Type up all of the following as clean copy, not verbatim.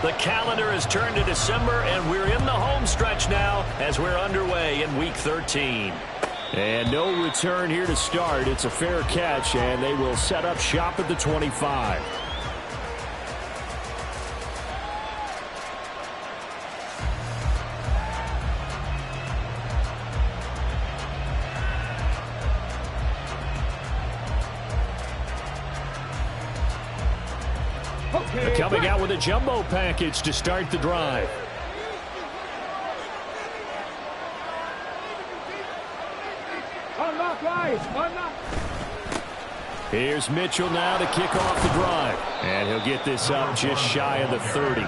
The calendar has turned to December, and we're in the home stretch now as we're underway in Week 13. And no return here to start. It's a fair catch, and they will set up shop at the 25. Coming out with a jumbo package to start the drive. Here's Mitchell now to kick off the drive. And he'll get this up just shy of the 30.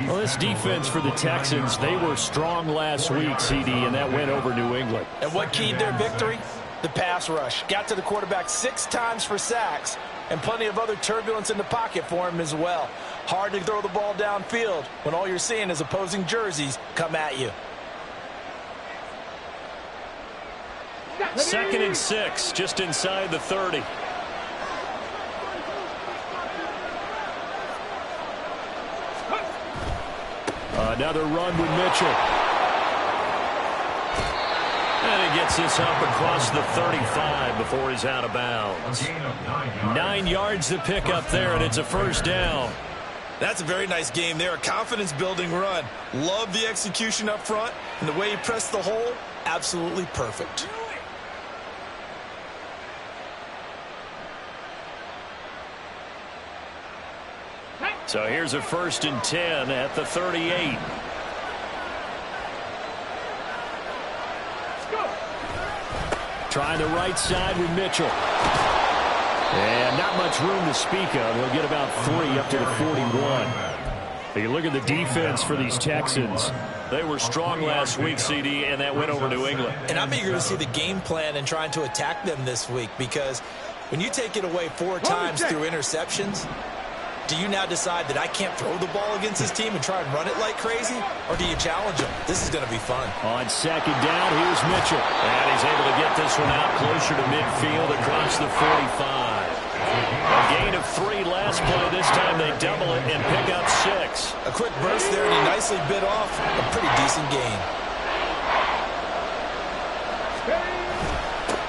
Well, this defense for the Texans, they were strong last week, CD, and that went over New England. And what keyed their victory? The pass rush. Got to the quarterback 6 times for sacks, and plenty of other turbulence in the pocket for him as well. Hard to throw the ball downfield when all you're seeing is opposing jerseys come at you. 2nd and 6, just inside the 30. Another run with Mitchell. And he gets this up across the 35 before he's out of bounds. 9 yards to pick up there, and it's a first down. That's a very nice game there. A confidence-building run. Love the execution up front, and the way he pressed the hole, absolutely perfect. So here's a 1st and 10 at the 38. Trying the right side with Mitchell. And not much room to speak of. He'll get about 3 up to the 41. You look at the defense for these Texans. They were strong last week, CD, and that went over New England. And I'm eager to see the game plan and trying to attack them this week, because when you take it away 4 times through interceptions, do you now decide that I can't throw the ball against this team and try and run it like crazy? Or do you challenge them? This is going to be fun. On 2nd down, here's Mitchell. And he's able to get this one out closer to midfield across the 45. A gain of 3 last play. This time they double it and pick up 6. A quick burst there, and he nicely bit off a pretty decent gain.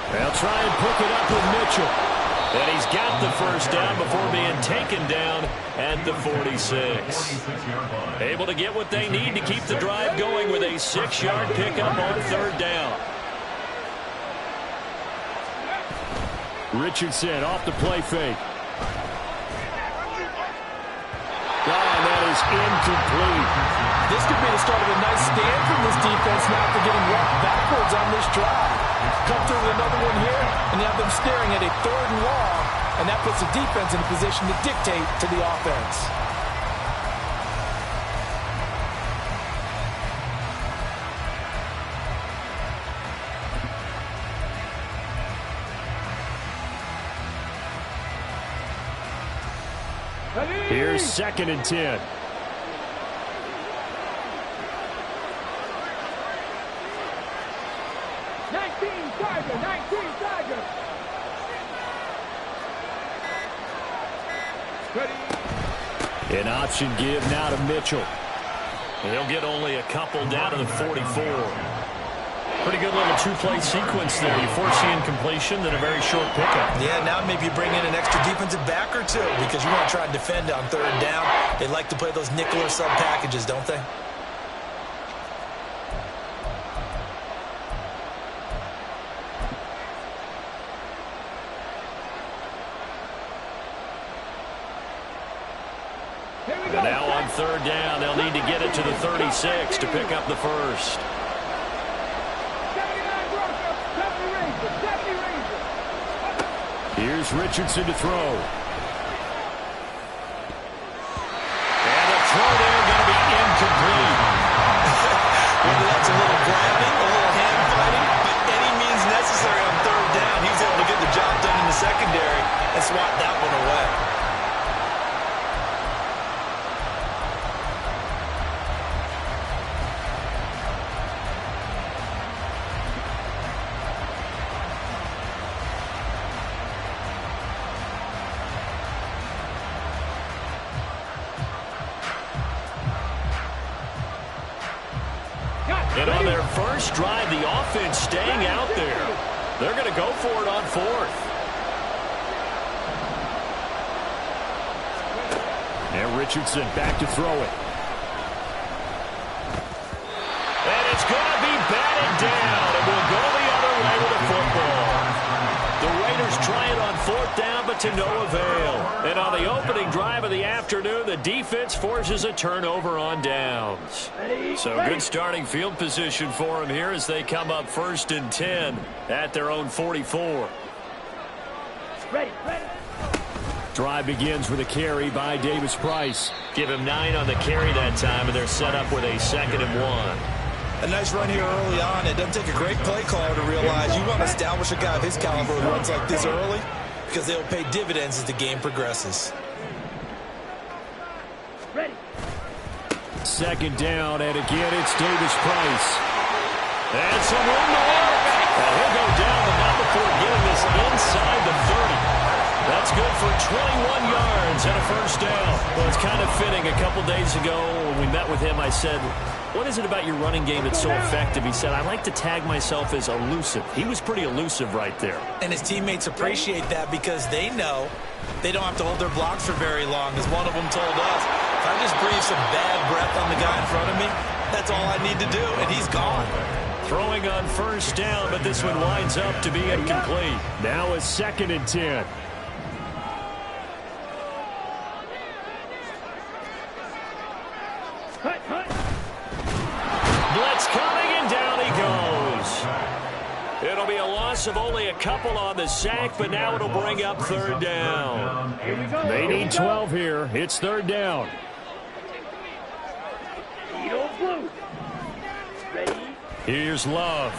They'll try and pick it up with Mitchell. And he's got the first down before being taken down at the 46. Able to get what they need to keep the drive going with a 6-yard pickup on 3rd down. Richardson off the play fake. And that is incomplete. This could be the start of a nice stand from this defense now after getting walked backwards on this drive. Come through with another one here, and you have them staring at a 3rd and long, and that puts the defense in a position to dictate to the offense. Here's 2nd and 10. An option give now to Mitchell. He'll get only a couple down to the 44. Pretty good little 2-play sequence there. You force the incompletion, then a very short pickup. Yeah, now maybe you bring in an extra defensive back or 2 because you want to try and defend on 3rd down. They like to play those nickel or sub packages, don't they? And now on 3rd down, they'll need to get it to the 36 to pick up the first. Here's Richardson to throw. And the throw there going to be incomplete. Maybe that's a little grabbing, a little hand fighting, but any means necessary on 3rd down. He was able to get the job done in the secondary and swat that one away. And on their first drive, the offense staying out there. They're going to go for it on fourth. And Richardson back to throw it. And it's going to be batted down. And we'll go the other way with the football. The Raiders try it on fourth down, but to no avail. And on the opening drive of the afternoon, the defense forces a turnover on downs. So good starting field position for them here as they come up 1st and 10 at their own 44. Ready. Drive begins with a carry by Davis Price. Give him 9 on the carry that time, and they're set up with a 2nd and 1. A nice run here early on. It doesn't take a great play caller to realize you want to establish a guy of his caliber who runs like this early because they'll pay dividends as the game progresses. Ready. 2nd down, and again it's Davis Price. And some room to work. And he'll go down, but not before getting this inside the 30. That's good for 21 yards and a 1st down. Well, it's kind of fitting. A couple days ago when we met with him, I said, what is it about your running game that's so effective? He said, I like to tag myself as elusive. He was pretty elusive right there. And his teammates appreciate that because they know they don't have to hold their blocks for very long. As one of them told us, if I just breathe some bad breath on the guy in front of me, that's all I need to do, and he's gone. Throwing on 1st down, but this one winds up to be incomplete. Now a 2nd and 10. Blitz coming, and down he goes. It'll be a loss of only a couple on the sack, but now it'll bring up 3rd down. They need 12 here. It's 3rd down. Here's Love.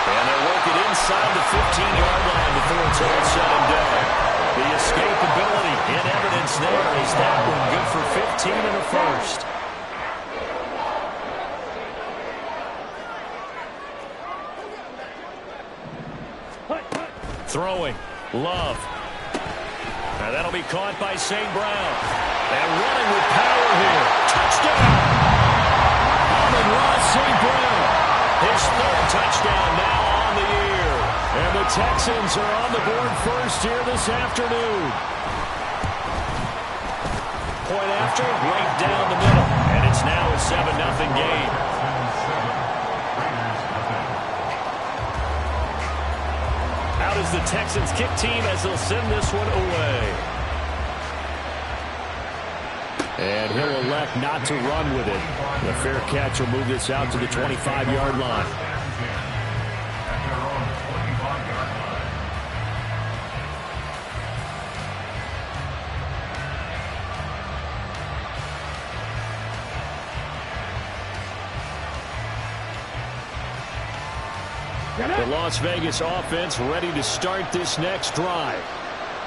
And they'll work it inside the 15-yard line before it's all said and done. The escapability in evidence there is that one good for 15 and a 1st. Throwing. Love. Now that'll be caught by St. Brown. And running with power here. Touchdown! Amon-Ra St. Brown. His 3rd touchdown now on the year. And the Texans are on the board first here this afternoon. Point after, right down the middle. And it's now a 7-0 game. Out is the Texans kick team as they'll send this one away. And he'll elect not to run with it. The fair catch will move this out to the 25-yard line. The Las Vegas offense ready to start this next drive.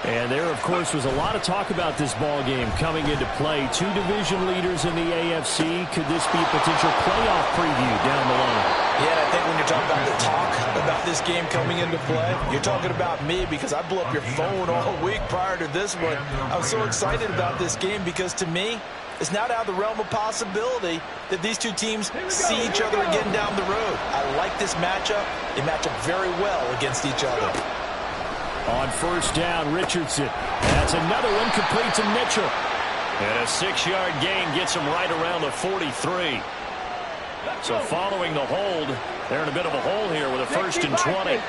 And there, of course, was a lot of talk about this ball game coming into play. 2 division leaders in the AFC. Could this be a potential playoff preview down the line? Yeah, I think when you're talking about the talk about this game coming into play, you're talking about me because I blew up your phone all week prior to this one. I was so excited about this game because, to me, it's not out of the realm of possibility that these two teams see each other again down the road. I like this matchup. They match up very well against each other. On 1st down, Richardson. That's another one complete to Mitchell. And a 6-yard gain gets him right around the 43. So following the hold, they're in a bit of a hole here with a 1st and 20.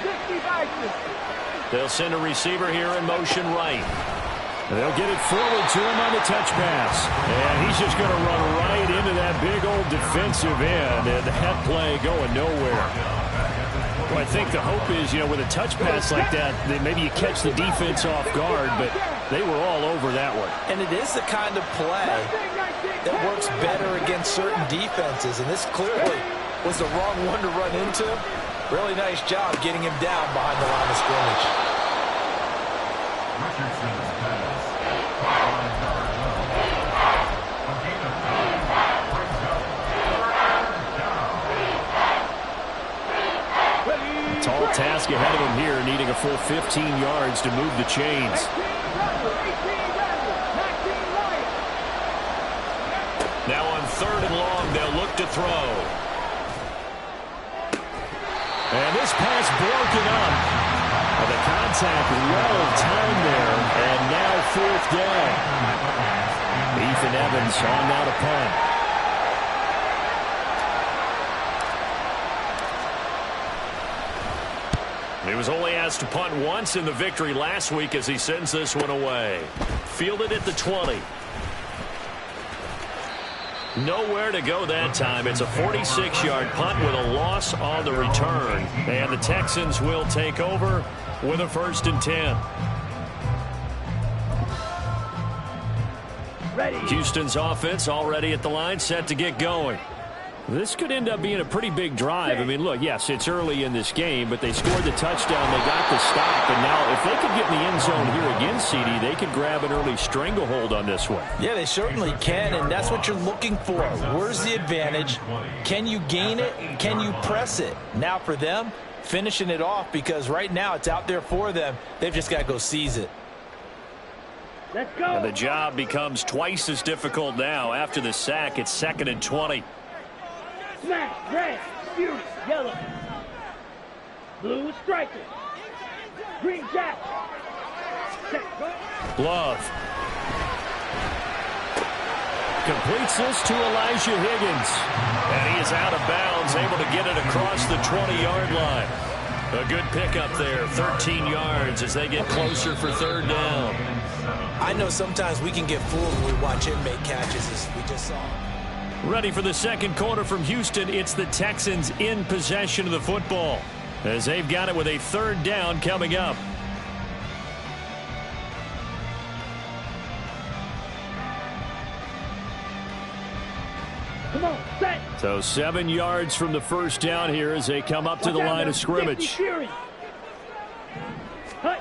They'll send a receiver here in motion right. They'll get it forward to him on the touch pass. And he's just going to run right into that big old defensive end. And that play going nowhere. Well, I think the hope is, with a touch pass like that, that maybe you catch the defense off guard, but they were all over that one. And it is the kind of play that works better against certain defenses, and this clearly was the wrong one to run into. Really nice job getting him down behind the line of scrimmage. Tall task ahead of him here, needing a full 15 yards to move the chains. 3rd and long. They'll look to throw. And this pass broken up. The contact well timed there. And now 4th down. Ethan Evans on now to punt. He was only asked to punt once in the victory last week as he sends this one away. Fielded at the 20. Nowhere to go that time. It's a 46-yard punt with a loss on the return. And the Texans will take over with a 1st and 10. Ready. Houston's offense already at the line, set to get going. This could end up being a pretty big drive. I mean, look, yes, it's early in this game, but they scored the touchdown. They got the stop. And now if they could get in the end zone here again, CD, they could grab an early stranglehold on this one. Yeah, they certainly can, and that's what you're looking for. Where's the advantage? Can you gain it? Can you press it? Now for them, finishing it off, because right now it's out there for them. They've just got to go seize it. Let's go. And the job becomes twice as difficult now. After the sack, it's 2nd and 20. Smash, red, fury, yellow. Blue striker. Green jacket. Set, go. Love. Completes this to Elijah Higgins. And he is out of bounds, able to get it across the 20-yard line. A good pickup there, 13 yards as they get closer for 3rd down. I know sometimes we can get fooled when we watch him make catches, as we just saw. Ready for the second quarter from Houston. It's the Texans in possession of the football as they've got it with a 3rd down coming up. Come on, set. So 7 yards from the 1st down here as they come up to the line of scrimmage. Fury. Hut.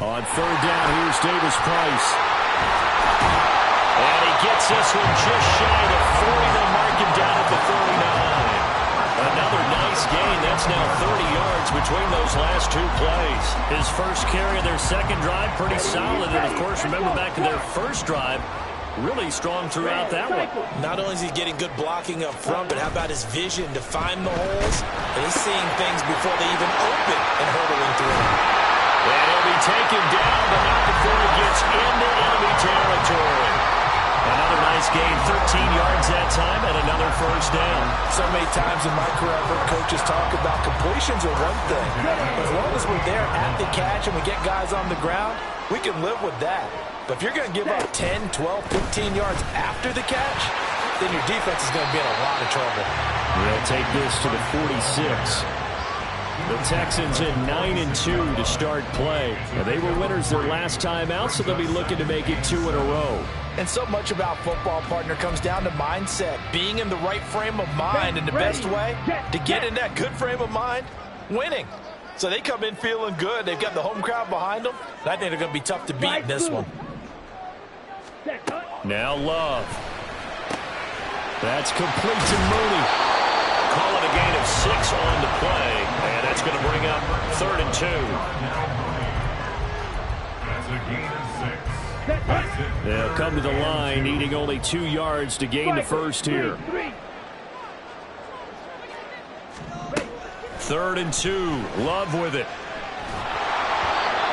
On 3rd down, here's Davis Price. And he gets this one just shy of the 40. They'll mark him down at the 39. Another nice gain. That's now 30 yards between those last 2 plays. His first carry of their second drive, pretty solid. And, of course, remember back to their first drive, really strong throughout that one. Not only is he getting good blocking up front, but how about his vision to find the holes? And he's seeing things before they even open and hurdling through. And he'll be taken down, but not before he gets into enemy territory. Another nice gain, 13 yards that time, and another 1st down. So many times in my career, I've heard coaches talk about completions are one thing. As long as we're there at the catch and we get guys on the ground, we can live with that. But if you're going to give up 10, 12, 15 yards after the catch, then your defense is going to be in a lot of trouble. They'll take this to the 46. The Texans in 9-2 to start play. And they were winners their last time out, so they'll be looking to make it 2 in a row. And so much about football, partner, comes down to mindset. Being in the right frame of mind, and the best way to get in that good frame of mind, winning. So they come in feeling good. They've got the home crowd behind them. And I think they're going to be tough to beat in this one. Now Love. That's complete to Mooney. Call it a gain of 6 on the play, and that's going to bring up 3rd and 2. That's a gain of 6. They'll come to the line, needing only 2 yards to gain the first here. 3rd and 2. Love with it.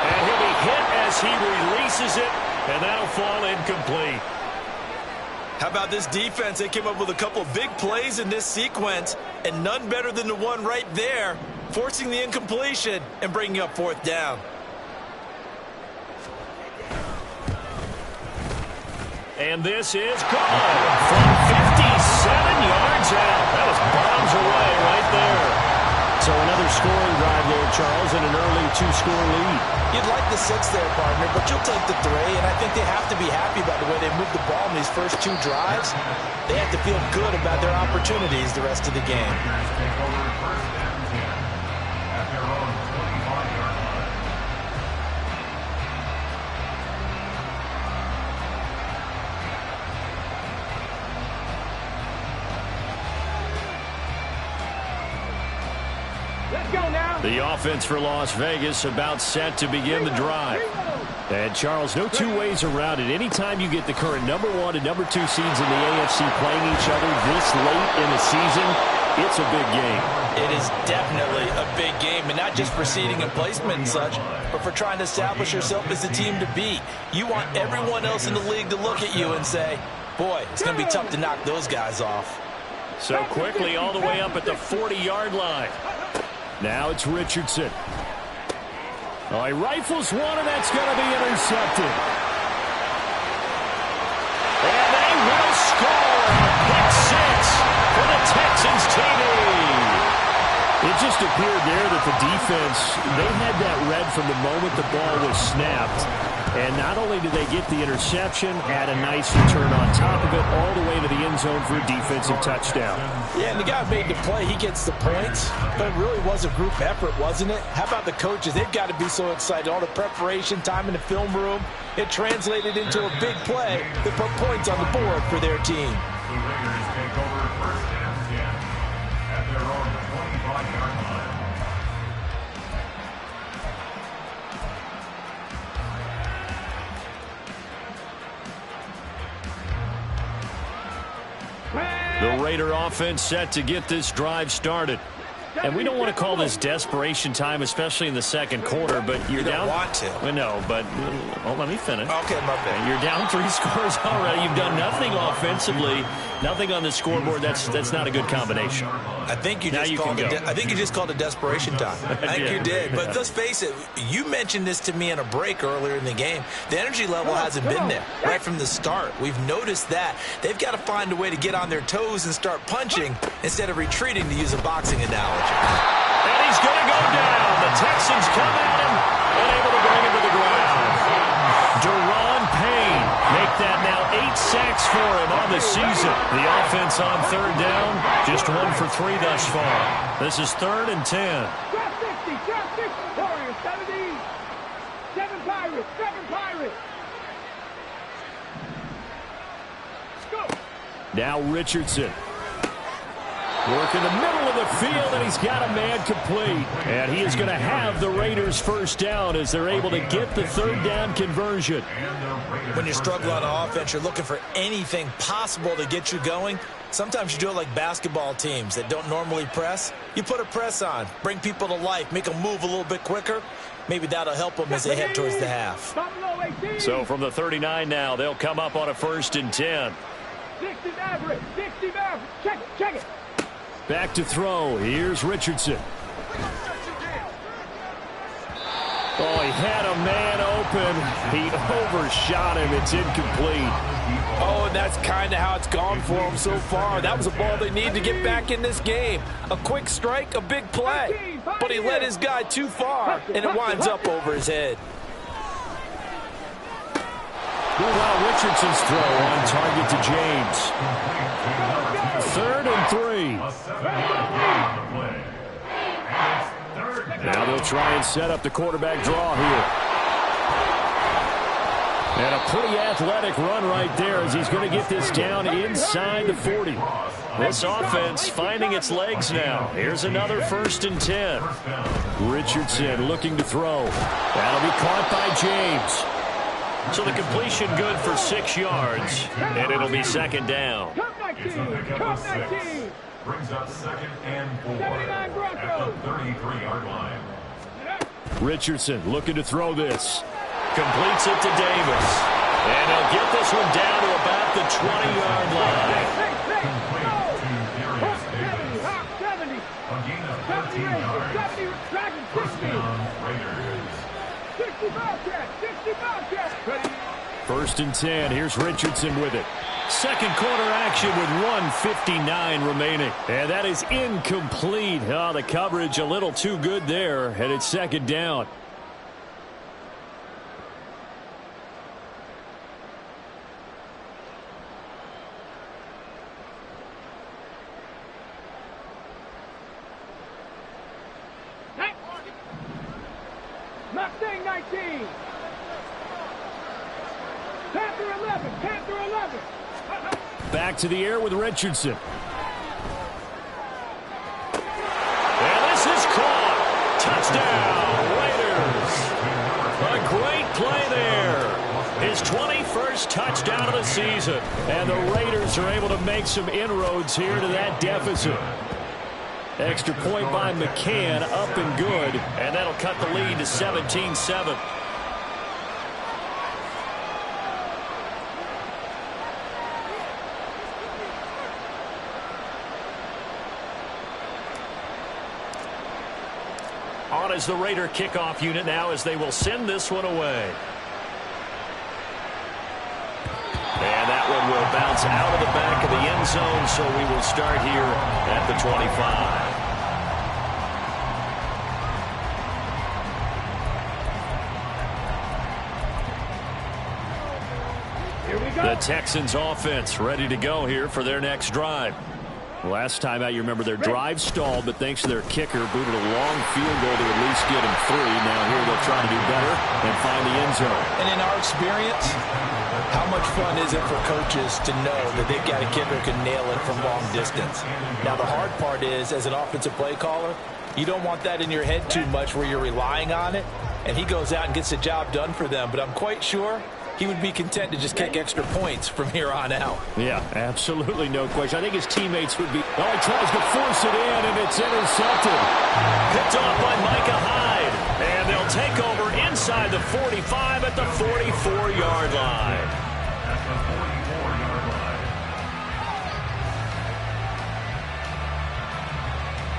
And he'll be hit as he releases it, and that'll fall incomplete. How about this defense? They came up with a couple of big plays in this sequence, and none better than the one right there, forcing the incompletion and bringing up 4th down. And this is gone from 57 yards out. That was bombs away right there. So another scoring drive there, Charles, and an early 2-score lead. You'd like the 6 there, partner, but you'll take the 3, and I think they have to be happy about the way they moved the ball in these first 2 drives. They have to feel good about their opportunities the rest of the game. Let's go now. The offense for Las Vegas about set to begin the drive. And, Charles, no two ways around it. Anytime you get the current #1 and #2 seeds in the AFC playing each other this late in the season, it's a big game. It is definitely a big game, and not just for seeding and placement and such, but for trying to establish yourself as the team to beat. You want everyone else in the league to look at you and say, boy, it's going to be tough to knock those guys off. So quickly all the way up at the 40-yard line. Now it's Richardson. Oh, he rifles one, and that's going to be intercepted. And they will score. Pick 6 for the Texans TV. It just appeared there that the defense, they had that read from the moment the ball was snapped. And not only did they get the interception, add a nice return on top of it, all the way to the end zone for a defensive touchdown. Yeah, and the guy made the play. He gets the points. But it really was a group effort, wasn't it? How about the coaches? They've got to be so excited. All the preparation time in the film room, it translated into a big play that put points on the board for their team. The Raiders take over 1st and 10 at their own 25-yard line. The Raider offense set to get this drive started. And we don't want to call this desperation time, especially in the second quarter, but you're down. You don't want to. Well, no, but let me finish. Okay, my bad. You're down 3 scores already. You've done nothing offensively, nothing on the scoreboard. That's not a good combination. I think you just called it desperation time. I think you did. But let's face it, you mentioned this to me in a break earlier in the game. The energy level hasn't been there right from the start. We've noticed that. They've got to find a way to get on their toes and start punching instead of retreating, to use a boxing analogy. And he's going to go down. The Texans come at him and able to bring him to the ground. Deron Payne make that now 8 sacks for him on the season. The offense on 3rd down, just 1 for 3 thus far. This is 3rd and 10. Drop 60, Warriors 70. 7 Pirates, 7 Pirates. Let's go. Now Richardson. Work in the middle of the field, and he's got a man complete. And he is going to have the Raiders' 1st down as they're able to get the 3rd down conversion. When you're struggling on offense, you're looking for anything possible to get you going. Sometimes you do it like basketball teams that don't normally press. You put a press on, bring people to life, make them move a little bit quicker. Maybe that'll help them as they head towards the half. So from the 39 now, they'll come up on a 1st and 10. 60 average, 60 average. Check it. Back to throw. Here's Richardson. Oh, he had a man open. He overshot him. It's incomplete. Oh, and that's kind of how it's gone for him so far. That was a ball they need to get back in this game. A quick strike, a big play. But he led his guy too far, and it winds up over his head. Meanwhile, Richardson's throw on target to James. 3rd and 3. Now they'll try and set up the quarterback draw here. And a pretty athletic run right there as he's going to get this down inside the 40. This offense finding its legs now. Here's another 1st and 10. Richardson looking to throw. That'll be caught by James. So the completion good for 6 yards, and it'll be 2nd down. Come 19. Brings up 2nd and 4 at the 33-yard line. Richardson looking to throw this. Completes it to Davis. And he'll get this one down to about the 20-yard line. A gain of 13 yards. Touchdown, Raiders. 60 Bobcats. 1st and 10. Here's Richardson with it. Second quarter action with 1:59 remaining. And that is incomplete. Oh, the coverage a little too good there. And it's 2nd down. Mustang 19. Panther 11. Back to the air with Richardson. And this is caught. 21st touchdown of the season. And the Raiders are able to make some inroads here to that deficit. Extra point by McCann, up and good. And that'll cut the lead to 17-7. On is the Raider kickoff unit now as they will send this one away. And that one will bounce out of the back of the end zone, so we will start here at the 25. Here we go. The Texans offense ready to go here for their next drive. Last time out, you remember their drive stalled, but thanks to their kicker, booted a long field goal to at least get him 3. Now here they'll try to do better and find the end zone. And in our experience, how much fun is it for coaches to know that they've got a kicker who can nail it from long distance? Now, the hard part is, as an offensive play caller, you don't want that in your head too much where you're relying on it, and he goes out and gets the job done for them. But I'm quite sure he would be content to just kick extra points from here on out. Yeah, absolutely no question. I think his teammates would be. Oh, he tries to force it in, and it's intercepted. Picked off by Micah Hyde. And they'll take over inside the 45 at the 44-yard line.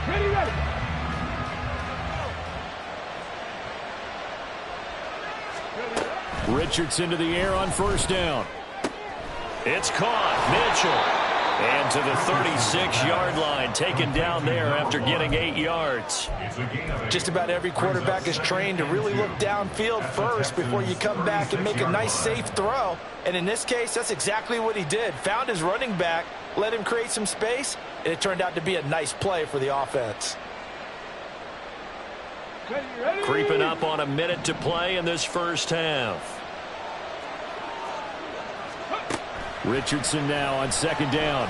Ready, ready. Richardson to the air on first down. It's caught. Mitchell. And to the 36-yard line, taken down there after getting 8 yards. Just about every quarterback is trained to really look downfield first before you come back and make a nice, safe throw. And in this case, that's exactly what he did. Found his running back, let him create some space, and it turned out to be a nice play for the offense. Ready, ready. Creeping up on a minute to play in this first half. Richardson now on second down.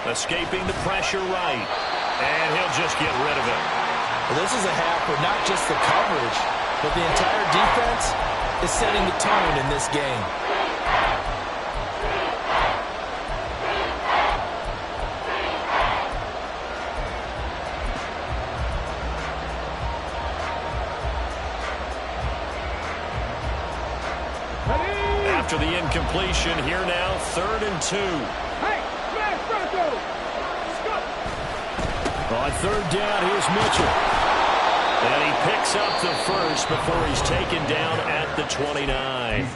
Escaping the pressure right. And he'll just get rid of it. Well, this is a half where not just the coverage, but the entire defense is setting the tone in this game. After the incompletion, here now, 3rd and 2. Hey, smash Bronco. On third down, here's Mitchell. And he picks up the first before he's taken down at the 29.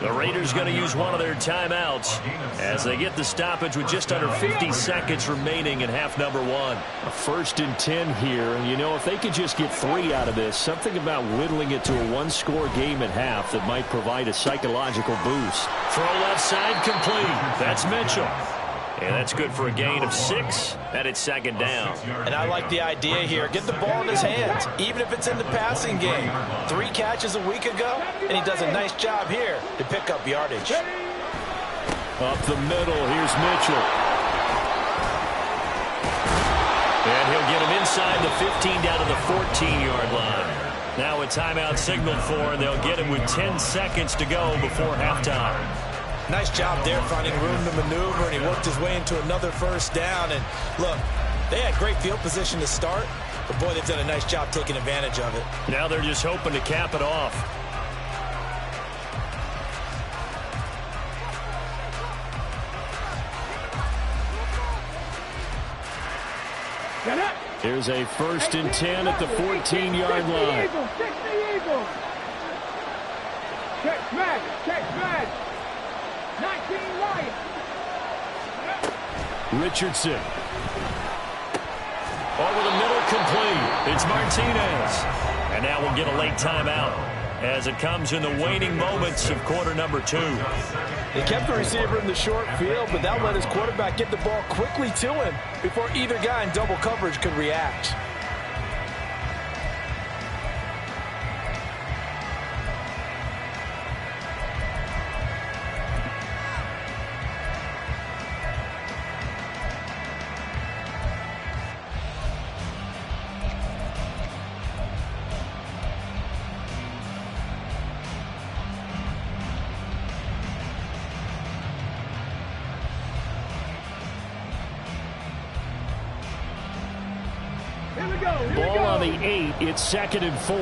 The Raiders going to use one of their timeouts as they get the stoppage with just under 50 seconds remaining in half number 1. A 1st and 10 here, and you know, if they could just get 3 out of this, something about whittling it to a one-score game at half that might provide a psychological boost. Throw left side complete. That's Mitchell. And that's good for a gain of 6, and it's 2nd down. And I like the idea here. Get the ball in his hands, even if it's in the passing game. 3 catches a week ago, and he does a nice job here to pick up yardage. Up the middle, here's Mitchell. And he'll get him inside the 15 down to the 14-yard line. Now a timeout signaled for, and they'll get him with 10 seconds to go before halftime. Nice job there finding room to maneuver, and he worked his way into another first down. And look, they had great field position to start, but boy, they've done a nice job taking advantage of it. Now they're just hoping to cap it off. Here's a 1st and 10 at the 14-yard line. Check the Eagles. Check smash. Check smash. 19 Lions. Richardson. Over the middle, complete. It's Martinez. And now we'll get a late timeout as it comes in the waning moments of quarter number 2. They kept the receiver in the short field, but that let his quarterback get the ball quickly to him before either guy in double coverage could react. Ball on the 8. It's 2nd and 4.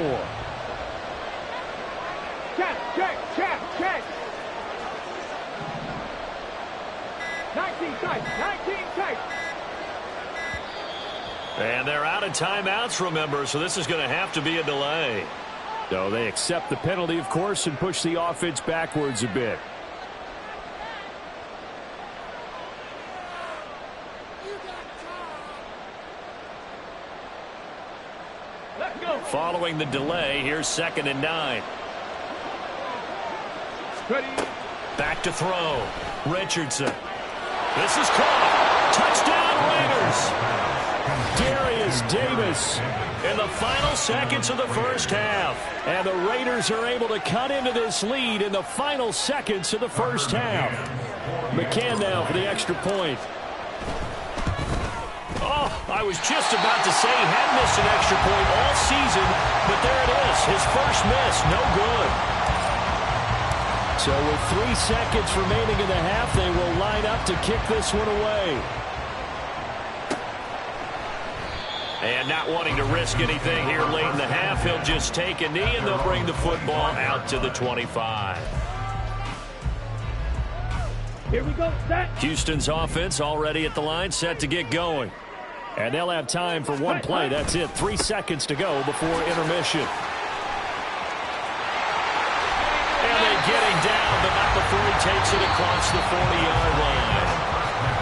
Check. 19 tight. And they're out of timeouts, remember, so this is going to have to be a delay. So they accept the penalty, of course, and push the offense backwards a bit. Following the delay, here's 2nd and 9. Ready. Back to throw. Richardson. This is caught. Touchdown, Raiders. Darius Davis In the final seconds of the first half. and the Raiders are able to cut into this lead in the final seconds of the first half. McCann now for the extra point. Oh, I was just about to say he had missed an extra point all season, but there it is. His first miss, no good. So with 3 seconds remaining in the half, they will line up to kick this one away. And not wanting to risk anything here late in the half, he'll just take a knee and they'll bring the football out to the 25. Here we go. Set. Houston's offense already at the line, set to get going. And they'll have time for one play. That's it. 3 seconds to go before intermission. And they get him down, but not before he takes it across the 40-yard line.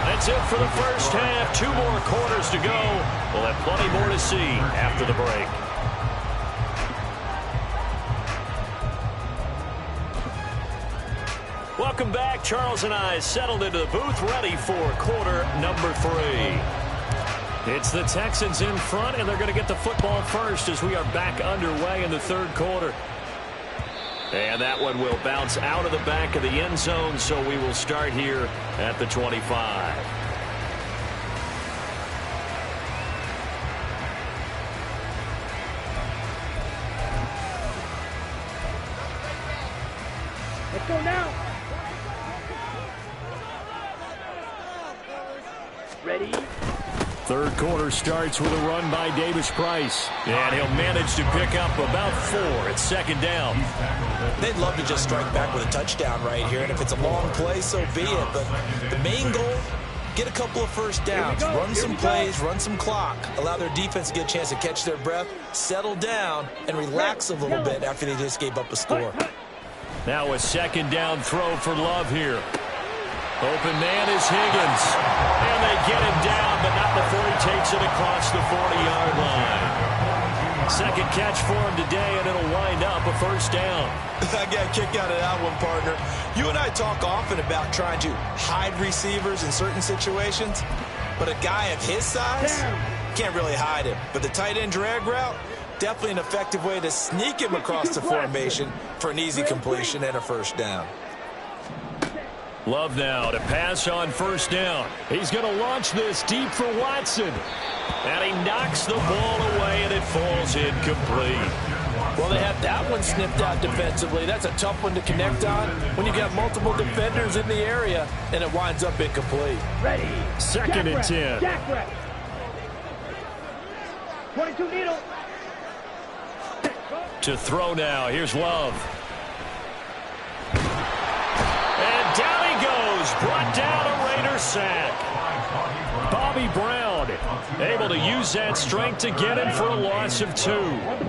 That's it for the first half. 2 more quarters to go. We'll have plenty more to see after the break. Welcome back. Charles and I settled into the booth, ready for quarter number 3. It's the Texans in front, and they're going to get the football first as we are back underway in the third quarter. And that one will bounce out of the back of the end zone, so we will start here at the 25. Let's go now. Ready. Third quarter starts with a run by Davis Price. And he'll manage to pick up about 4. It's 2nd down. They'd love to just strike back with a touchdown right here, and if it's a long play, so be it. But the main goal, get a couple of first downs, run some plays, run some clock, allow their defense to get a chance to catch their breath, settle down, and relax a little bit after they just gave up a score. Now a 2nd down throw for Love here. Open man is Higgins. And they get him down, but not before he takes it across the 40-yard line. Second catch for him today, and it'll wind up a first down. I got a kick out of that one, partner. You and I talk often about trying to hide receivers in certain situations, but a guy of his size can't really hide him. But the tight end drag route, definitely an effective way to sneak him across the formation for an easy completion and a first down. Love now to pass on first down. He's going to launch this deep for Watson. And he knocks the ball away, and it falls incomplete. Well, they have that one sniffed out defensively. That's a tough one to connect on when you got multiple defenders in the area, and it winds up incomplete. Ready. 2nd and 10. Jack rep. 22 needle. To throw now. Here's Love. And down he goes. Brought down a Raider sack. Bobby Brown able to use that strength to get him for a loss of 2.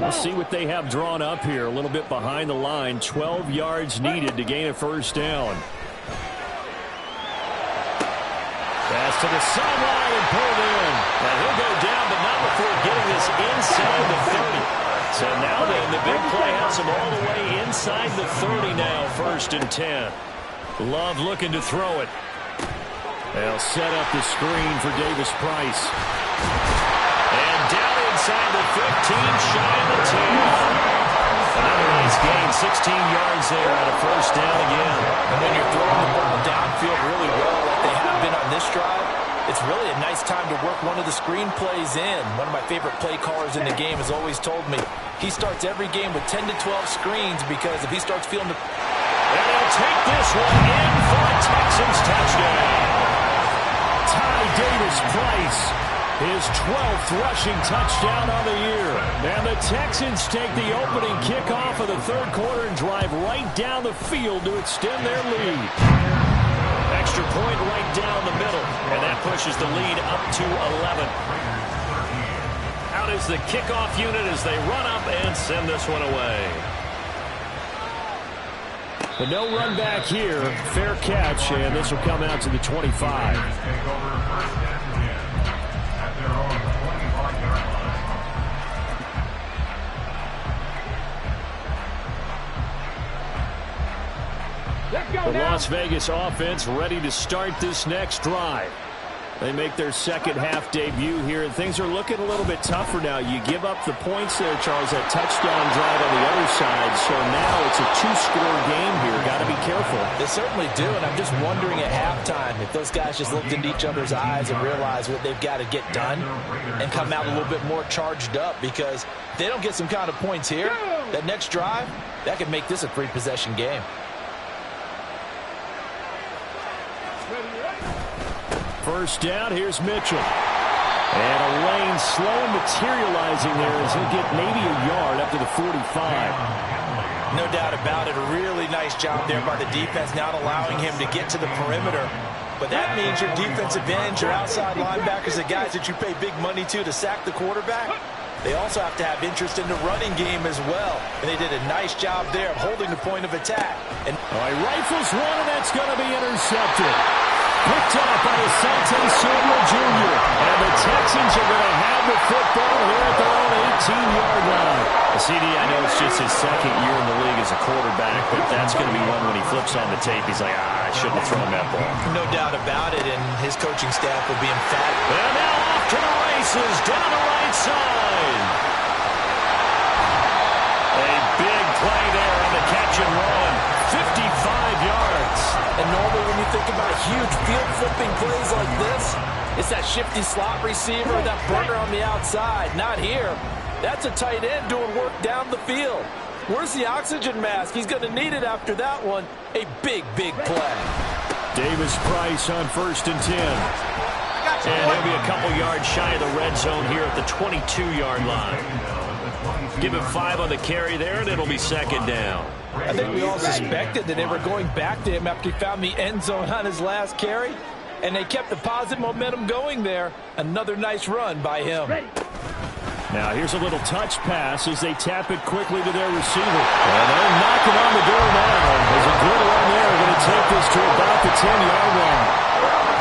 We'll see what they have drawn up here. A little bit behind the line. 12 yards needed to gain a first down. Pass to the sideline and pulled in. And he'll go down, but not before getting this inside the 30. So now then, the big play has him all the way inside the 30 now. 1st and 10. Love looking to throw it. They'll set up the screen for Davis Price. And down inside the 15, shy of the 10. Another nice gain, 16 yards there on a first down again. And when you're throwing the ball downfield really well like they have been on this drive, it's really a nice time to work one of the screen plays in. One of my favorite play callers in the game has always told me he starts every game with 10 to 12 screens because if he starts feeling the... And he'll take this one in for a Texans touchdown. Ty Davis Price His 12th rushing touchdown on the year. And the Texans take the opening kickoff of the third quarter and drive right down the field to extend their lead. Extra point right down the middle, and that pushes the lead up to 11. Out is the kickoff unit as they run up and send this one away. But no run back here. Fair catch, and this will come out to the 25. The Las Vegas offense ready to start this next drive. They make their second half debut here, and things are looking a little bit tougher now. You give up the points there, Charles, that touchdown drive on the other side. So now it's a two-score game here. Got to be careful. They certainly do, and I'm just wondering at halftime if those guys just looked into each other's eyes and realized what they've got to get done and come out a little bit more charged up, because if they don't get some kind of points here, that next drive, that could make this a three-possession game. First down, here's Mitchell. And a lane slow materializing there as he'll get maybe a yard up to the 45. No doubt about it. A really nice job there by the defense, not allowing him to get to the perimeter. But that means your defensive ends, your outside linebackers, the guys that you pay big money to sack the quarterback, they also have to have interest in the running game as well. And they did a nice job there of holding the point of attack. And rifles one, and that's going to be intercepted. Picked up by Asante Samuel Jr. And the Texans are going to have the football here at their own 18-yard line. CD, I know it's just his second year in the league as a quarterback, but that's going to be one when he flips on the tape. He's like, I shouldn't have thrown that ball. No doubt about it, and his coaching staff will be emphatic. And now off to the races, down the right side. A big play there on the catch and run. 55 yards. And normally when you think about huge field-flipping plays like this, it's that shifty slot receiver, that burner on the outside. Not here. That's a tight end doing work down the field. Where's the oxygen mask? He's going to need it after that one. A big, big play. Davis Price on 1st and 10. And he'll be a couple yards shy of the red zone here at the 22-yard line. Give him 5 on the carry there, and it'll be second down. I think we all suspected that they were going back to him after he found the end zone on his last carry, and they kept the positive momentum going there. Another nice run by him. Now here's a little touch pass as they tap it quickly to their receiver. And they're knocking on the door now. There's a good run there. Going to take this to about the 10-yard line.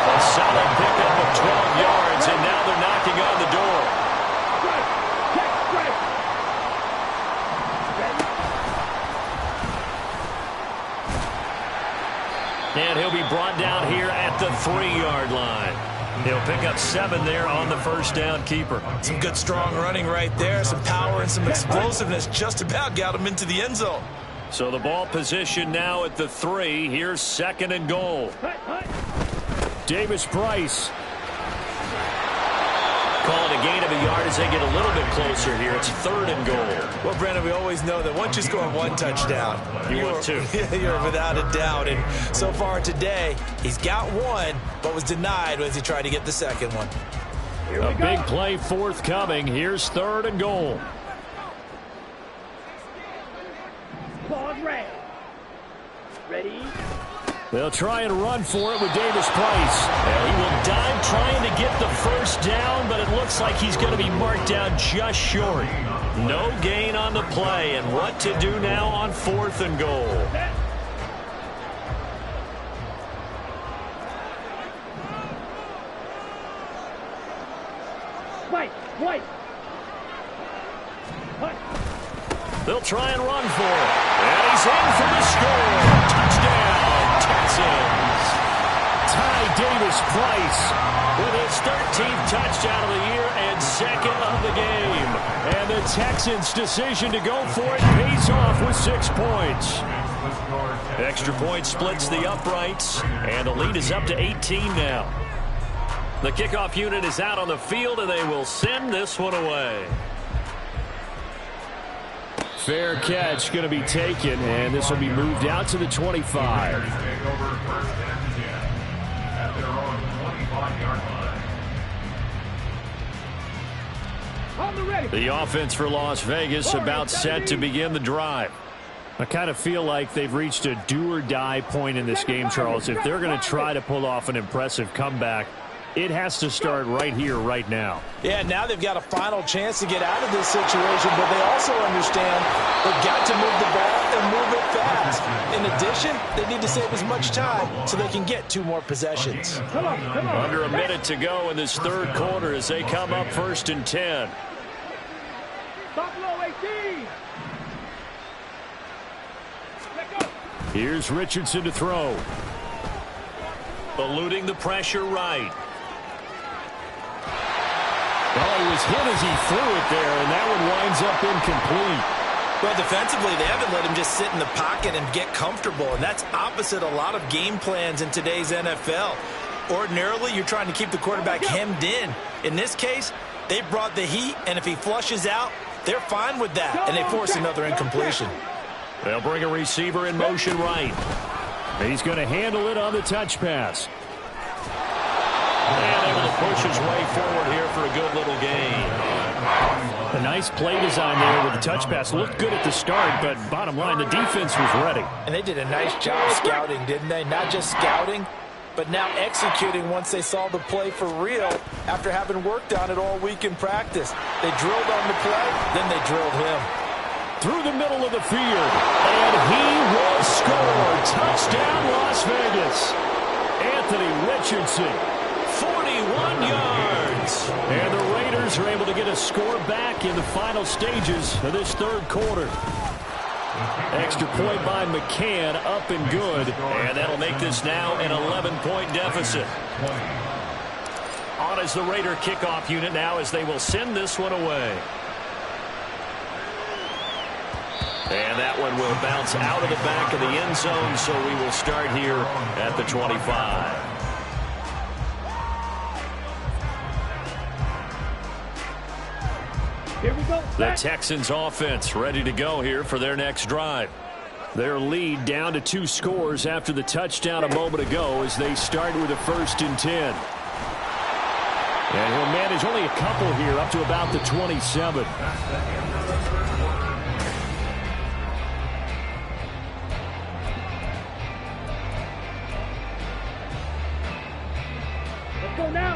A solid pickup of 12 yards, and now they're knocking on the door. And he'll be brought down here at the 3-yard line. He'll pick up 7 there on the first down keeper. Some good strong running right there. Some power and some explosiveness just about got him into the end zone. So the ball position now at the 3. Here's second and goal. Davis Price. Call it a gain of a yard as they get a little bit closer here. It's 3rd and goal. Well, Brandon, we always know that once you score 1 touchdown, want 2. You're without a doubt. And so far today, he's got 1, but was denied as he tried to get the second one. A big play forthcoming. Here's 3rd and goal. Pause red. Ready? They'll try and run for it with Davis Price. He will dive trying to get the first down, but it looks like he's going to be marked down just short. No gain on the play, and what to do now on 4th and goal. White. They'll try and run for it. And he's in for the score. Touchdown, Texans. Ty Davis Price with his 13th touchdown of the year and 2nd of the game. And the Texans' decision to go for it pays off with 6 points. Extra point splits the uprights, and the lead is up to 18 now. The kickoff unit is out on the field, and they will send this one away. Fair catch going to be taken, and this will be moved out to the 25. The offense for Las Vegas about set to begin the drive. I kind of feel like they've reached a do-or-die point in this game, Charles. If they're going to try to pull off an impressive comeback, it has to start right here, right now. Yeah, now they've got a final chance to get out of this situation, but they also understand they've got to move the ball and move it fast. In addition, they need to save as much time so they can get 2 more possessions. Under a minute to go in this third quarter as they come up 1st and 10. Buffalo 18. Here's Richardson to throw. Eluding the pressure right. Well, he was hit as he threw it there, and that one winds up incomplete. Well, defensively, they haven't let him just sit in the pocket and get comfortable, and that's opposite a lot of game plans in today's NFL. Ordinarily, you're trying to keep the quarterback hemmed in. In this case, they brought the heat, and if he flushes out, they're fine with that, and they force another incompletion. They'll bring a receiver in motion right. He's going to handle it on the touch pass. And able to push his way forward here for a good little gain. A nice play design there with the touch pass. Looked good at the start, but bottom line, the defense was ready. And they did a nice job scouting, didn't they? Not just scouting, but now executing once they saw the play for real after having worked on it all week in practice. They drilled on the play, then they drilled him. Through the middle of the field, and he will score. Touchdown, Las Vegas. Anthony Richardson, 41 yards. And the Raiders are able to get a score back in the final stages of this third quarter. Extra point by McCann, up and good. And that'll make this now an 11-point deficit. On as the Raider kickoff unit now as they will send this one away. And that one will bounce out of the back of the end zone, so we will start here at the 25. Here we go. The Texans offense ready to go here for their next drive. Their lead down to 2 scores after the touchdown a moment ago as they start with a 1st and 10. And he'll manage only a couple here up to about the 27.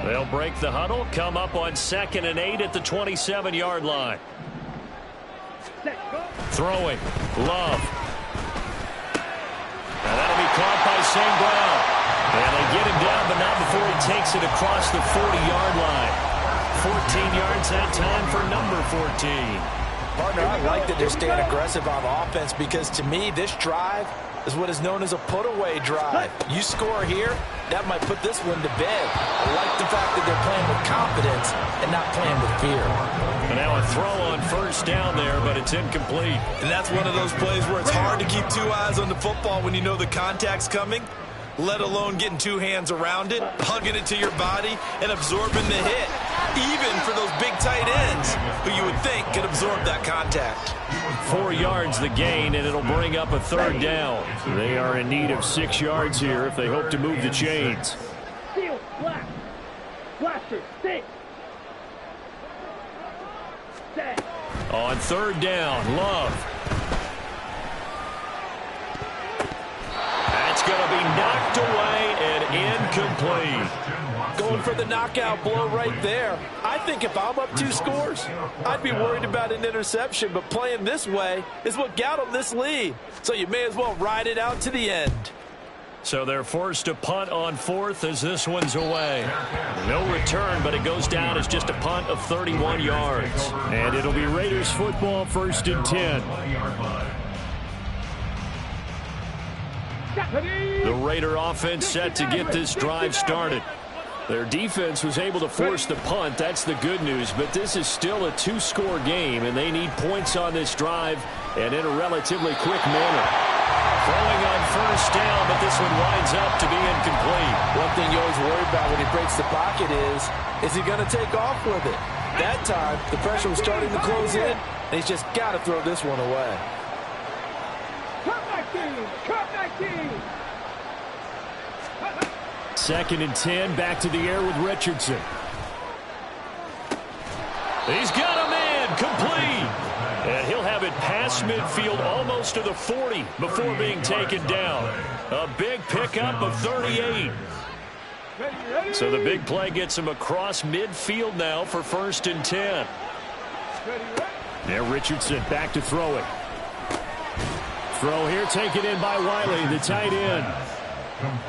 They'll break the huddle, come up on 2nd and 8 at the 27-yard line. Throwing, Love. And that'll be caught by St. Brown. And they get him down, but not before he takes it across the 40-yard line. 14 yards that time for number 14. Partner, I like that they're staying aggressive on offense because, to me, this drive is what is known as a put-away drive. You score here, that might put this one to bed. I like the fact that they're playing with confidence and not playing with fear. And now a throw on 1st down there, but it's incomplete. And that's one of those plays where it's hard to keep 2 eyes on the football when you know the contact's coming, let alone getting 2 hands around it, hugging it to your body, and absorbing the hit. Even for those big tight ends who you would think could absorb that contact. 4 yards the gain, and it'll bring up a 3rd down. They are in need of 6 yards here if they hope to move the chains. Seal, blast. Blaster, stick. Set. On 3rd down, Love. That's going to be knocked away and incomplete. Going for the knockout blow right there. I think if I'm up 2 scores, I'd be worried about an interception, but playing this way is what got them this lead. So you may as well ride it out to the end. So they're forced to punt on 4th as this one's away. No return, but it goes down as just a punt of 31 yards. And it'll be Raiders football, 1st and 10. The Raider offense set to get this drive started. Their defense was able to force the punt. That's the good news. But this is still a 2-score game, and they need points on this drive and in a relatively quick manner. Throwing on 1st down, but this one winds up to be incomplete. One thing you always worry about when he breaks the pocket is he going to take off with it? That time, the pressure was starting to close in, and he's just got to throw this one away. Cut my team! Cut my team! 2nd and 10, back to the air with Richardson. He's got a man. Incomplete. And he'll have it past midfield almost to the 40 before being taken down. A big pickup of 38. So the big play gets him across midfield now for 1st and 10. Now Richardson back to throw it. Throw here taken in by Wiley, the tight end.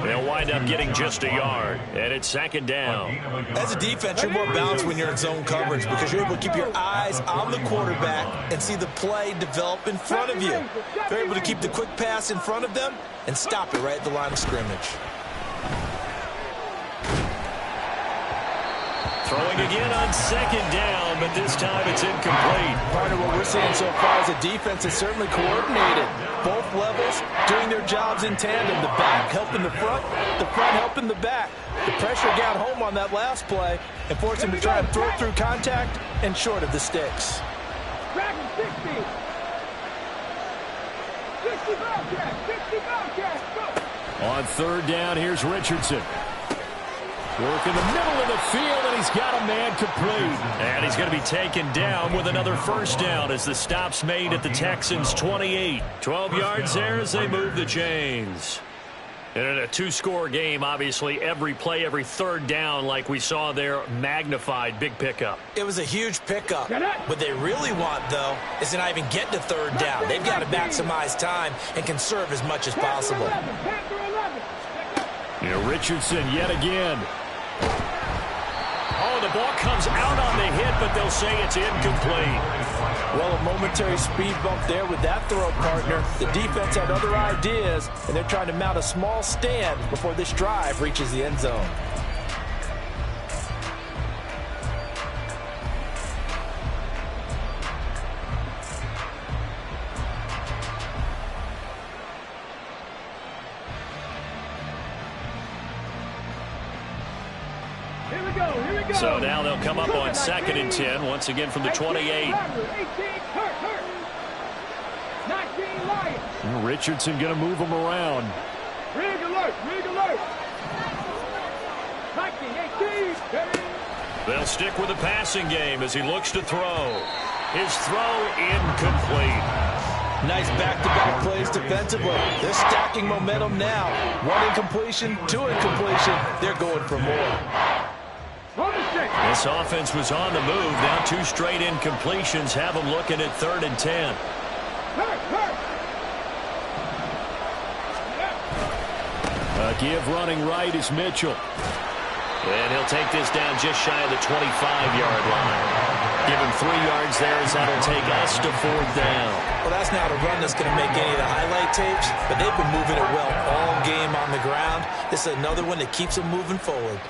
They'll wind up getting just a yard, and it's 2nd down. As a defense, you're more balanced when you're in zone coverage because you're able to keep your eyes on the quarterback and see the play develop in front of you. You're able to keep the quick pass in front of them and stop it right at the line of scrimmage. Throwing again on 2nd down, but this time it's incomplete. Partner, what we're seeing so far is a defense is certainly coordinated. Both levels doing their jobs in tandem. The back helping the front helping the back. The pressure got home on that last play and forced him to try and throw through contact and short of the sticks. Dragon 60. 60 Bobcats. 60 Bobcats. Go. On 3rd down, here's Richardson. Work in the middle of the field, and he's got a man complete. And he's going to be taken down with another 1st down as the stop's made at the Texans' 28. 12 yards there as they move the chains. And in a 2-score game, obviously, every play, every 3rd down, like we saw there, magnified. Big pickup. It was a huge pickup. What they really want, though, is to not even get to 3rd down. They've got to maximize time and conserve as much as possible. Richardson yet again. Oh, the ball comes out on the hit, but they'll say it's incomplete. Well, a momentary speed bump there with that throw, partner. The defense had other ideas, and they're trying to mount a small stand before this drive reaches the end zone. So now they'll come up on 2nd and 10, once again from the 28. Richardson going to move him around. Rig alert, rig alert. 19, 18. They'll stick with the passing game as he looks to throw. His throw incomplete. Nice back-to-back plays defensively. They're stacking momentum now. 1 incompletion, 2 incompletion. They're going for more. This offense was on the move. Now 2 straight incompletions have them looking at 3rd and 10. A give running right is Mitchell. And he'll take this down just shy of the 25-yard line. Give him 3 yards there as that'll take us to 4th down. Well, that's not a run that's going to make any of the highlight tapes, but they've been moving it well all game on the ground. This is another one that keeps them moving forward.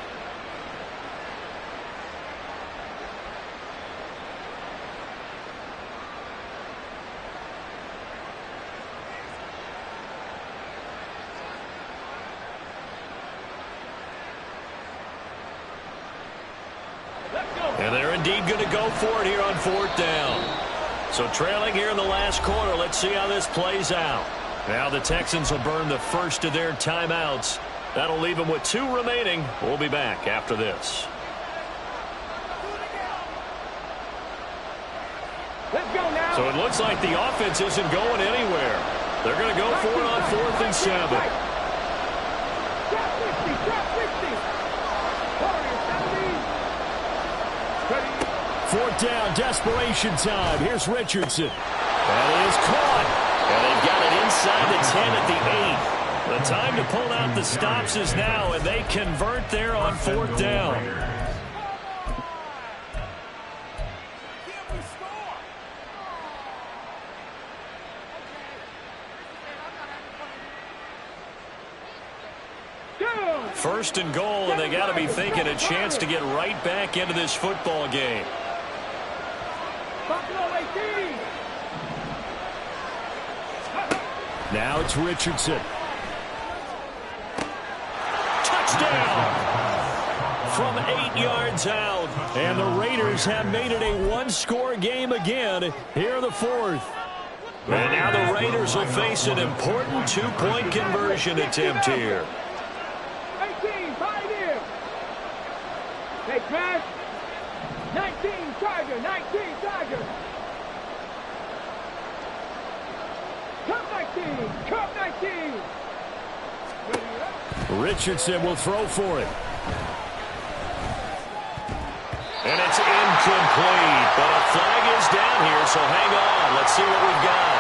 And they're indeed going to go for it here on 4th down. So trailing here in the last quarter, let's see how this plays out. Now the Texans will burn the first of their timeouts. That'll leave them with 2 remaining. We'll be back after this. Let's go now. So it looks like the offense isn't going anywhere. They're going to go for it on 4th and 7. Trap 60, trap 60. Warriors 4th down, desperation time. Here's Richardson. That is caught. And they've got it inside the 10 at the 8. The time to pull out the stops is now, and they convert there on 4th down. First and goal, and they got to be thinking a chance to get right back into this football game. Now it's Richardson. Touchdown! From 8 yards out. And the Raiders have made it a 1-score game again here in the 4th. And now the Raiders will face an important 2-point conversion attempt here. 18, 5 here. Take pass. 19, Tiger, 19, Tiger. Cup 19. Cup 19. Richardson will throw for it. And it's incomplete, but a flag is down here, so hang on. Let's see what we've got.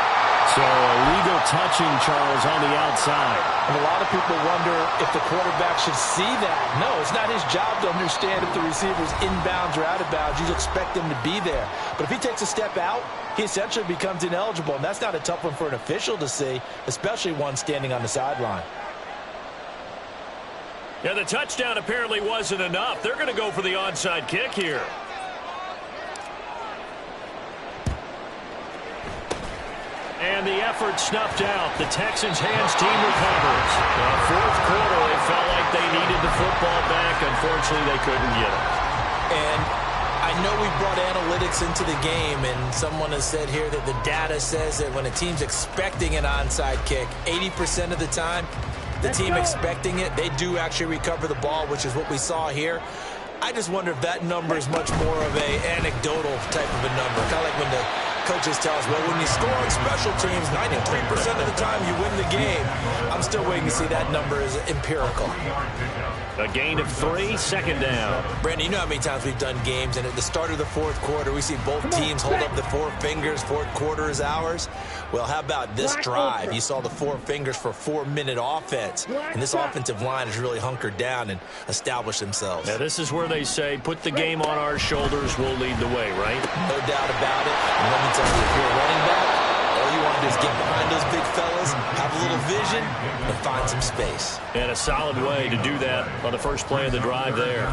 So illegal touching, Charles, on the outside. And a lot of people wonder if the quarterback should see that. No, it's not his job to understand if the receiver's inbounds or out of bounds. You expect him to be there. But if he takes a step out, he essentially becomes ineligible, and that's not a tough one for an official to see, especially one standing on the sideline. Yeah, the touchdown apparently wasn't enough. They're going to go for the onside kick here. And the effort snuffed out. The Texans hands team recovers. Now, fourth quarter, they felt like they needed the football back. Unfortunately, they couldn't get it. And I know we brought analytics into the game, and someone has said here that the data says that when a team's expecting an onside kick, 80% of the time, the team expecting it, they do actually recover the ball, which is what we saw here. I just wonder if that number is much more of a anecdotal type of a number. Kind of like when the coaches tell us, well, when you score on special teams, 93% of the time you win the game. I'm still waiting to see that number is empirical. A gain of 3, second down. Brandon, you know how many times we've done games, and at the start of the fourth quarter, we see both teams hold up the 4 fingers, fourth quarter is ours. Well, how about this drive? You saw the 4 fingers for 4-minute offense, and this offensive line has really hunkered down and established themselves. Now, this is where they say, put the game on our shoulders, we'll lead the way, right? No doubt about it. And let me tell you, if you're a running back, all you want to do is get behind those big fellas, have a little vision, and find some space. And a solid way to do that on the first play of the drive there.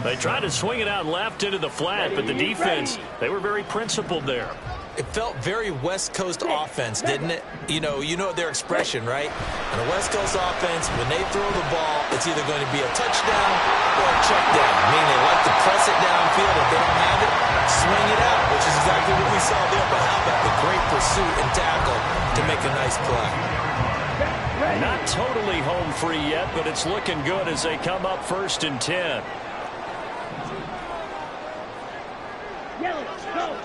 They tried to swing it out left into the flat, but the defense, they were very principled there. It felt very West Coast offense, didn't it? You know their expression, right? On a West Coast offense, when they throw the ball, it's either going to be a touchdown or a check down. Meaning they like to press it downfield. If they don't have it, swing it out, which is exactly what we saw there. But how about the great pursuit and tackle to make a nice play? Not totally home free yet, but it's looking good as they come up 1st and 10. Yellow, go.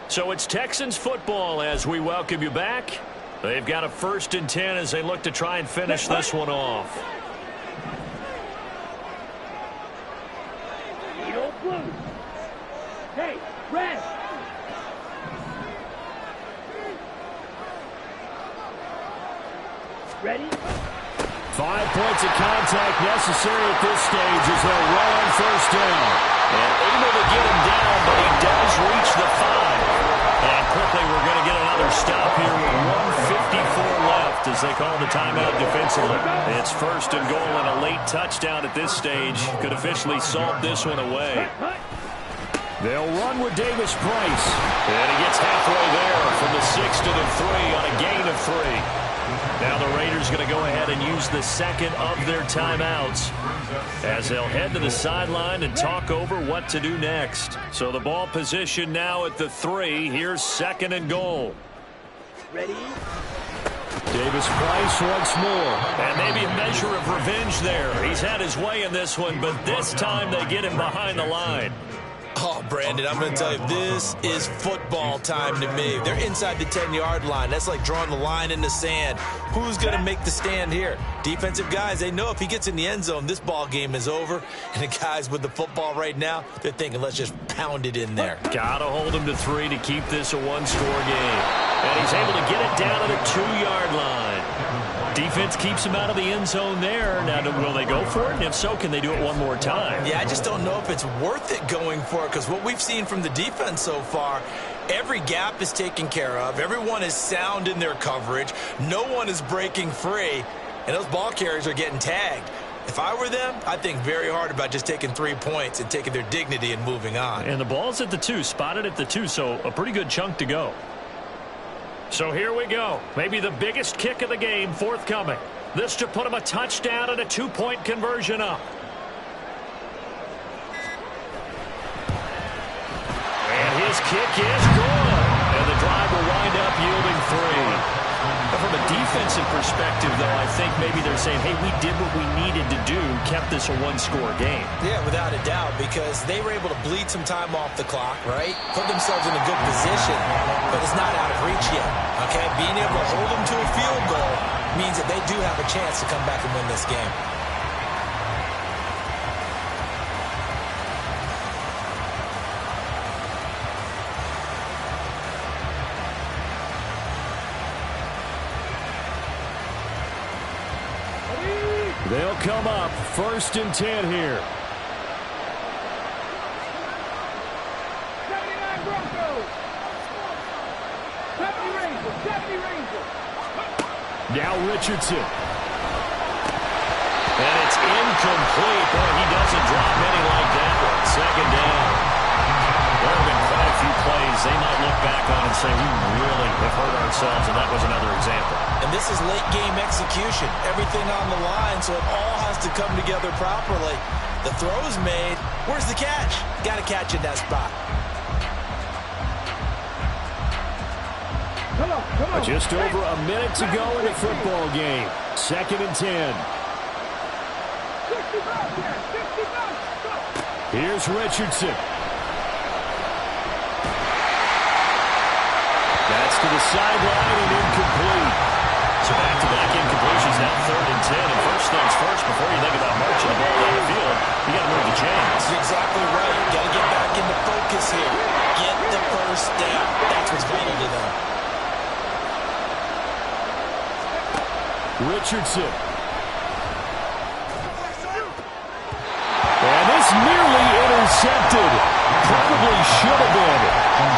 So it's Texans football as we welcome you back. They've got a 1st and 10 as they look to try and finish this one off. Yellow, blue. Hey, red. Ready? 5 points of contact necessary at this stage as they'll roll on 1st down. And able to get him down, but he does reach the 5. And quickly we're going to get another stop here with 1:54 left as they call the timeout defensively. It's 1st and goal and a late touchdown at this stage could officially salt this one away. They'll run with Davis Price. And he gets halfway there from the 6 to the 3 on a gain of 3. Now the Raiders going to go ahead and use the second of their timeouts as they'll head to the sideline and talk over what to do next. So the ball position now at the 3. Here's 2nd and goal. Ready? Davis Price once more. And maybe a measure of revenge there. He's had his way in this one, but this time they get him behind the line. Oh, Brandon, I'm going to tell you, this is football time to me. They're inside the 10-yard line. That's like drawing the line in the sand. Who's going to make the stand here? Defensive guys, they know if he gets in the end zone, this ball game is over. And the guys with the football right now, they're thinking, let's just pound it in there. Got to hold him to 3 to keep this a one-score game. And he's able to get it down to the 2-yard line. Defense keeps him out of the end zone there. Now, will they go for it? And if so, can they do it one more time? Yeah, I just don't know if it's worth it going for it because what we've seen from the defense so far, every gap is taken care of. Everyone is sound in their coverage. No one is breaking free, and those ball carriers are getting tagged. If I were them, I'd think very hard about just taking 3 points and taking their dignity and moving on. And the ball's at the 2, spotted at the 2, so a pretty good chunk to go. So here we go. Maybe the biggest kick of the game forthcoming. This to put him a touchdown and a 2-point conversion up. And his kick is good. And the drive will wind up yielding 3. But from a defensive perspective, though, I think maybe they're saying, hey, we did what we needed to do, kept this a one-score game. Yeah, without a doubt, because they were able to bleed some time off the clock, right? Put themselves in a good position, but it's not out of reach yet, okay? Being able to hold them to a field goal means that they do have a chance to come back and win this game. They'll come up 1st and 10 here. 79 Broncos. 70 Rangers. 70 Rangers. Now Richardson. And it's incomplete. Boy, he doesn't drop many like that one. 2nd down. There have been quite a few plays they might look back on and say, we really have hurt ourselves, and that was another example. And this is late-game execution. Everything on the line, so it all has to come together properly. The throw's made. Where's the catch? Got to catch in that spot. Come on, come on. Just over a minute to go in the football game. 2nd and 10. 60 bucks here. 60 bucks. Here's Richardson. That's to the sideline and incomplete. So back-to-back incompletions, now 3rd and 10. And first things first, before you think about marching the ball down the field, you got to move the chains. You're exactly right. You got to get back into focus here. Get the first down. That's what's vital to them. Richardson. And this nearly intercepted. Probably should have been.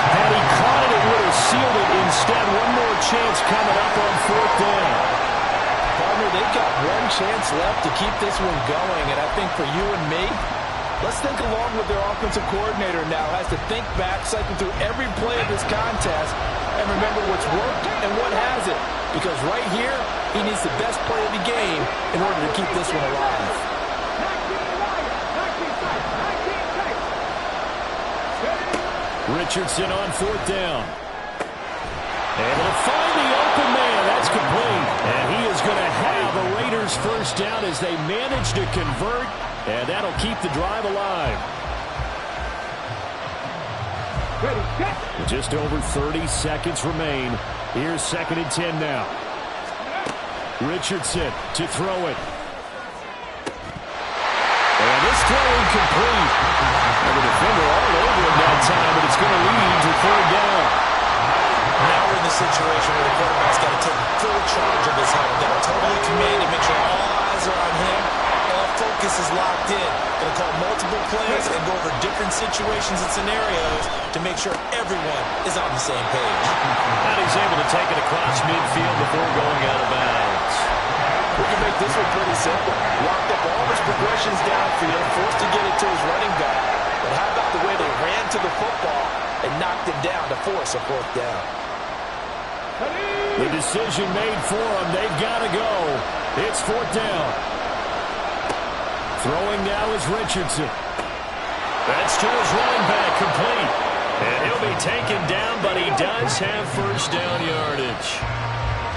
Had he caught it, it would have sealed it. Instead, one more chance coming up on 4th down. Partner, they've got one chance left to keep this one going, and I think for you and me, let's think along with their offensive coordinator now. Has to think back, cycle through every play of this contest, and remember what's worked and what hasn't. Because right here, he needs the best play of the game in order to keep this one alive. 19 Lions. 19 tight. 19 tight. Richardson on 4th down. Able to find the open man. That's complete. And he is going to have a Raiders first down as they manage to convert. And that'll keep the drive alive. Ready, set. Just over 30 seconds remain. Here's 2nd and 10 now. Richardson to throw it. And this throw incomplete. And the defender all over him that time, but it's going to lead to 3rd down. Now we're in the situation where the quarterback's got to take full charge of his head. Got to totally command and make sure all eyes are on him. All focus is locked in. Going to call multiple plays and go over different situations and scenarios to make sure everyone is on the same page. And he's able to take it across midfield before going out of bounds. We can make this one pretty simple. Locked up all his progressions downfield, forced to get it to his running back. But how about the way they ran to the football and knocked him down to force a 4th down? The decision made for them. They've got to go. It's 4th down. Throwing now is Richardson. That's to his running back, complete. And he'll be taken down, but he does have first down yardage.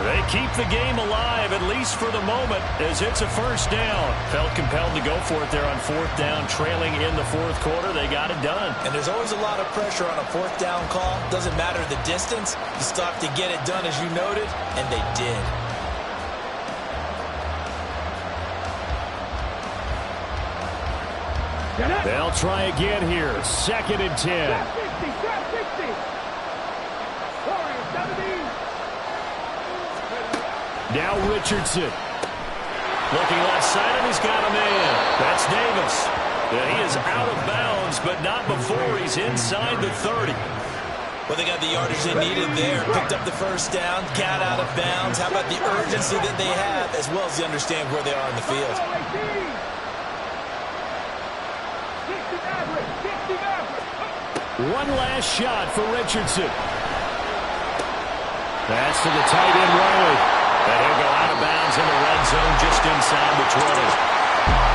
They keep the game alive, at least for the moment, as it's a first down. Felt compelled to go for it there on 4th down, trailing in the 4th quarter. They got it done. And there's always a lot of pressure on a 4th down call. Doesn't matter the distance. You still have to get it done, as you noted, and they did. They'll try again here. 2nd and 10. 60, 60. Warriors, 70. Now Richardson. Looking left side, and he's got a man. That's Davis. Yeah, he is out of bounds, but not before he's inside the 30. Well, they got the yardage they needed there. Picked up the first down, got out of bounds. How about the urgency that they have, as well as they understand where they are in the field? 60 One last shot for Richardson. That's to the tight end, Riley. And he'll go out of bounds in the red zone just inside the 20.